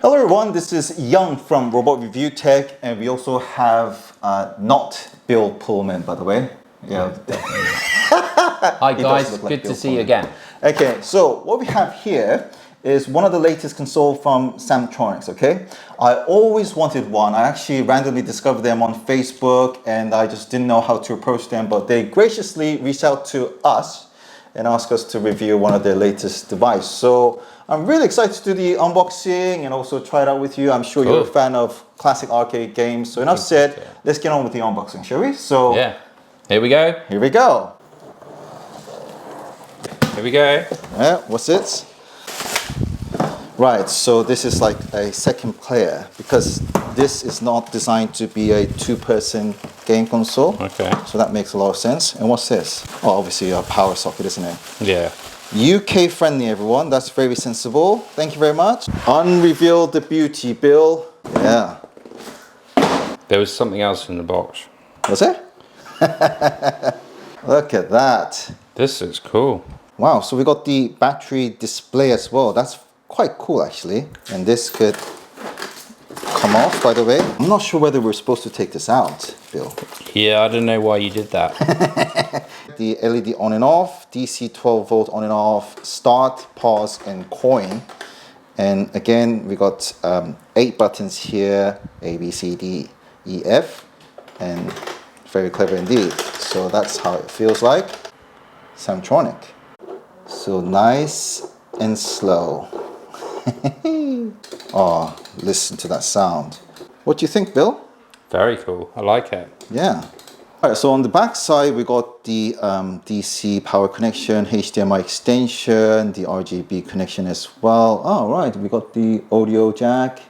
Hello everyone, this is Young from Robot Review Tech, and we also have not Bill Pullman, by the way. Yeah. Hi guys, good to see you again. Okay, so what we have here is one of the latest consoles from Samtronic, okay? I always wanted one. I actually randomly discovered them on Facebook and I just didn't know how to approach them, but they graciously reached out to us and asked us to review one of their latest devices. So I'm really excited to do the unboxing and also try it out with you. I'm sure you're a fan of classic arcade games. So enough said, let's get on with the unboxing, shall we? So yeah, here we go. Here we go. Here we go. Yeah, what's it? Right, so this is like a second player because this is not designed to be a two-person game console. Okay. So that makes a lot of sense. And what's this? Oh, obviously a power socket, isn't it? Yeah. UK friendly, everyone. That's very sensible. Thank you very much. Unreveal the beauty, Bill. Yeah. There was something else in the box. Was there? Look at that. This is cool. Wow, so we got the battery display as well. That's quite cool actually. And this could come off, by the way. I'm not sure whether we're supposed to take this out, Bill. Yeah, I don't know why you did that. The LED on and off, DC 12 volt on and off, start, pause, and coin. And again, we got 8 buttons here, A, B, C, D, E, F, and very clever indeed. So that's how it feels like. Samtronic. So nice and slow. Oh, listen to that sound. What do you think, Bill? Very cool. I like it. Yeah. All right, so on the back side, we got the DC power connection, HDMI extension, the RGB connection as well. Oh, right, we got the audio jack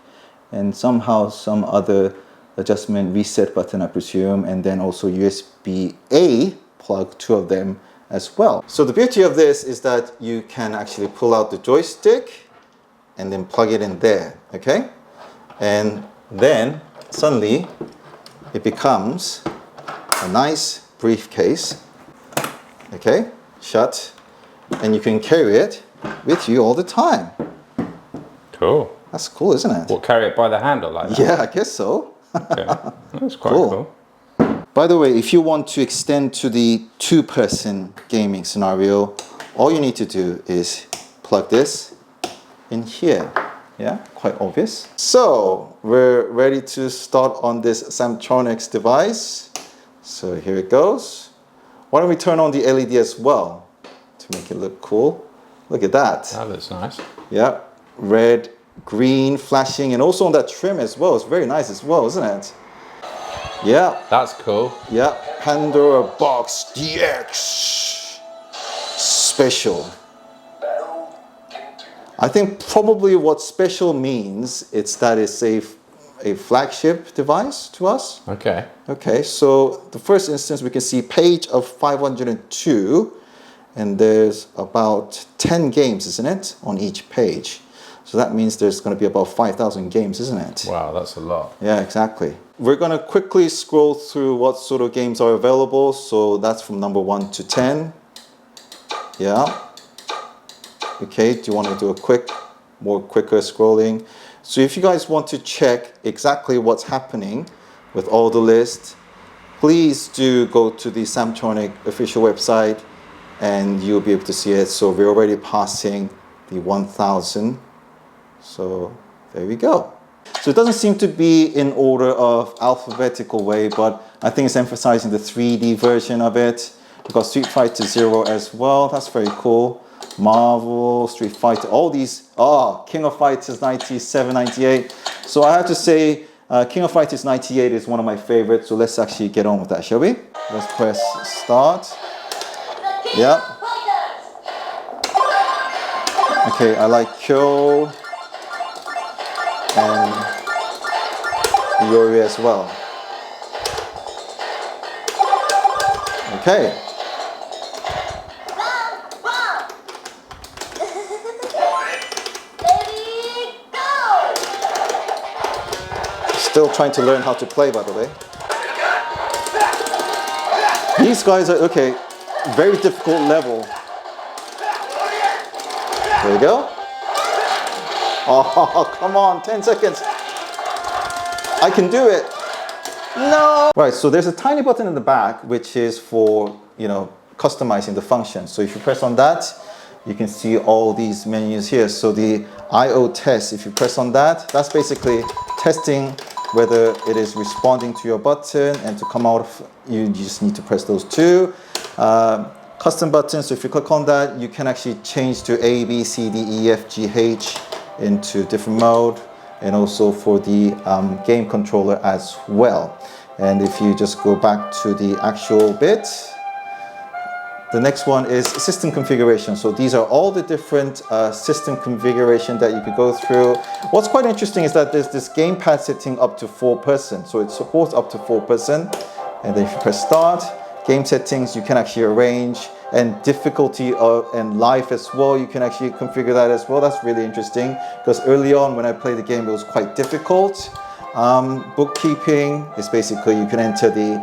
and somehow some other adjustment reset button, I presume, and then also USB-A plug, 2 of them as well. So the beauty of this is that you can actually pull out the joystick and then plug it in there, okay? And then suddenly it becomes a nice briefcase, okay? Shut, and you can carry it with you all the time. Cool. That's cool, isn't it? What, carry it by the handle like that? Yeah, I guess so. Okay. That's quite cool. By the way, if you want to extend to the two-person gaming scenario, all you need to do is plug this in here. Yeah, quite obvious. So we're ready to start on this Samtronic's device. So here it goes. Why don't we turn on the LED as well to make it look cool? Look at that. That looks nice. Yeah, red, green, flashing, and also on that trim as well. It's very nice as well, isn't it? Yeah. That's cool. Yeah, Pandoras Box DX Special. I think probably what special means, it's that it's a flagship device to us. Okay. Okay, so the first instance we can see page of 502 and there's about 10 games, isn't it, on each page. So that means there's going to be about 5,000 games, isn't it? Wow, that's a lot. Yeah, exactly. We're going to quickly scroll through what sort of games are available. So that's from number 1 to 10. Yeah. Okay, do you want to do a quicker scrolling? So if you guys want to check exactly what's happening with all the lists, please do go to the Samtronic official website and you'll be able to see it. So we're already passing the 1,000. So there we go. So it doesn't seem to be in order of alphabetical way, but I think it's emphasizing the 3D version of it. We've got Street Fighter 0 as well. That's very cool. Marvel, Street Fighter, all these. Oh, King of Fighters 97, 98. So I have to say, King of Fighters 98 is one of my favorites. So let's actually get on with that, shall we? Let's press start. Yeah. Okay, I like Kyo and Yuri as well. Okay. Still trying to learn how to play, by the way. These guys are, okay, very difficult level. There you go. Oh, come on, 10 seconds. I can do it. No. Right, so there's a tiny button in the back which is for, customizing the function. So if you press on that, you can see all these menus here. So the IO test, if you press on that, that's basically testing whether it is responding to your button, and to come out, you just need to press those two. Custom buttons, so if you click on that, you can actually change to A, B, C, D, E, F, G, H into different mode, and also for the game controller as well. And if you just go back to the actual bit, the next one is system configuration. So these are all the different system configuration that you could go through. What's quite interesting is that there's this gamepad setting up to 4-person. So it supports up to 4-person. And then if you press start, game settings, you can actually arrange, and difficulty and life as well, you can actually configure that as well. That's really interesting, because early on when I played the game, it was quite difficult. Bookkeeping is basically you can enter the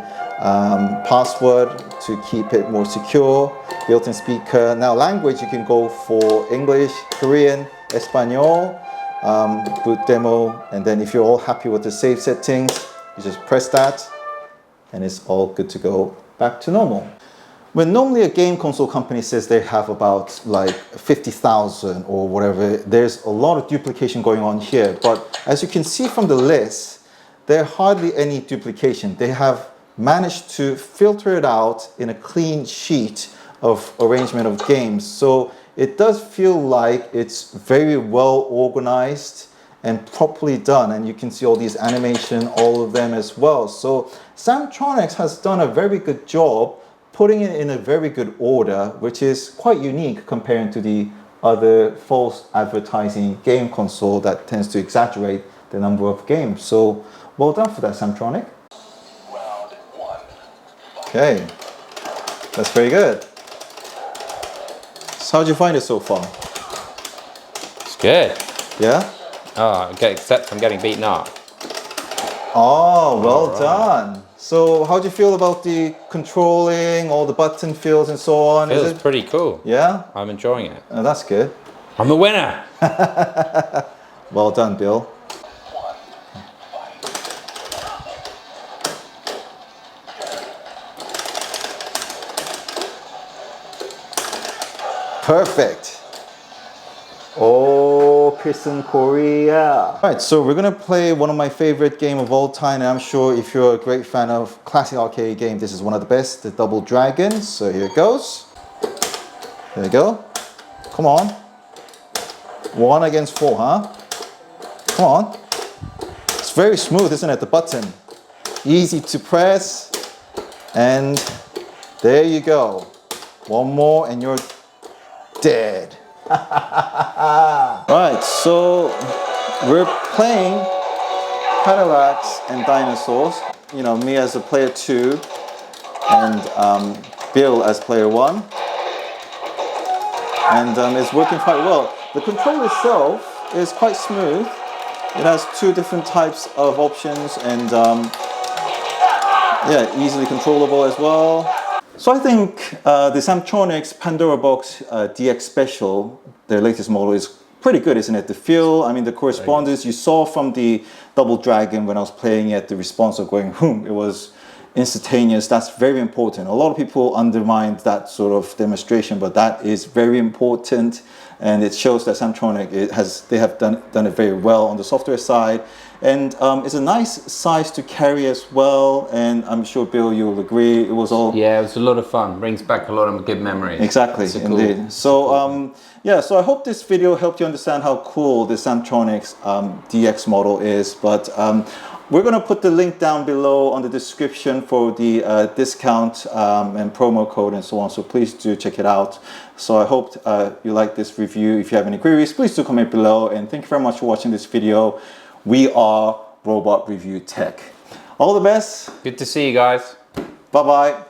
password to keep it more secure. Built-in speaker. Now language, you can go for English, Korean, Espanol, boot demo, and then if you're all happy with the save settings, you just press that and it's all good to go back to normal. When normally a game console company says they have about like 50,000 or whatever, there's a lot of duplication going on here. But as you can see from the list, there are hardly any duplication. They have managed to filter it out in a clean sheet of arrangement of games. So it does feel like it's very well organized and properly done. And you can see all these animation, all of them as well. So Samtronic has done a very good job putting it in a very good order, which is quite unique comparing to the other false advertising game console that tends to exaggerate the number of games. So well done for that, Samtronic. Round one. Okay, that's very good. So how'd you find it so far? It's good. Yeah? Oh, except I'm getting beaten up. Oh, well done. So how do you feel about the controlling, all the button feels and so on? Feels pretty cool. Yeah? I'm enjoying it. Oh, that's good. I'm the winner. Well done, Bill. Perfect. Oh, Pearson, Korea. All right, so we're gonna play one of my favorite game of all time, and I'm sure if you're a great fan of classic arcade game, this is one of the best, the Double Dragon. So here it goes. There you go. Come on. 1 against 4, huh? Come on. It's very smooth, isn't it, the button? Easy to press. And there you go. One more and you're dead. Right, so we're playing Cadillacs and dinosaurs. You know, me as a player 2 and Bill as player 1. And it's working quite well. The control itself is quite smooth. It has 2 different types of options and yeah, easily controllable as well. So I think the Samtronic's Pandora Box DX Special, their latest model, is pretty good, isn't it? The feel, I mean, the correspondence you saw from the Double Dragon when I was playing it, the response of going, boom, it was instantaneous. That's very important. A lot of people undermine that sort of demonstration, but that is very important. And it shows that Samtronic, they have done it very well on the software side. And it's a nice size to carry as well. And I'm sure, Bill, you'll agree, it was all... Yeah, it was a lot of fun. Brings back a lot of good memories. Exactly, indeed. So, yeah, so I hope this video helped you understand how cool the Samtronic's DX model is. But we're going to put the link down below on the description for the discount and promo code and so on. So please do check it out. So I hope you like this review. If you have any queries, please do comment below. And thank you very much for watching this video. We are Robot Review Tech. All the best. Good to see you guys. Bye-bye.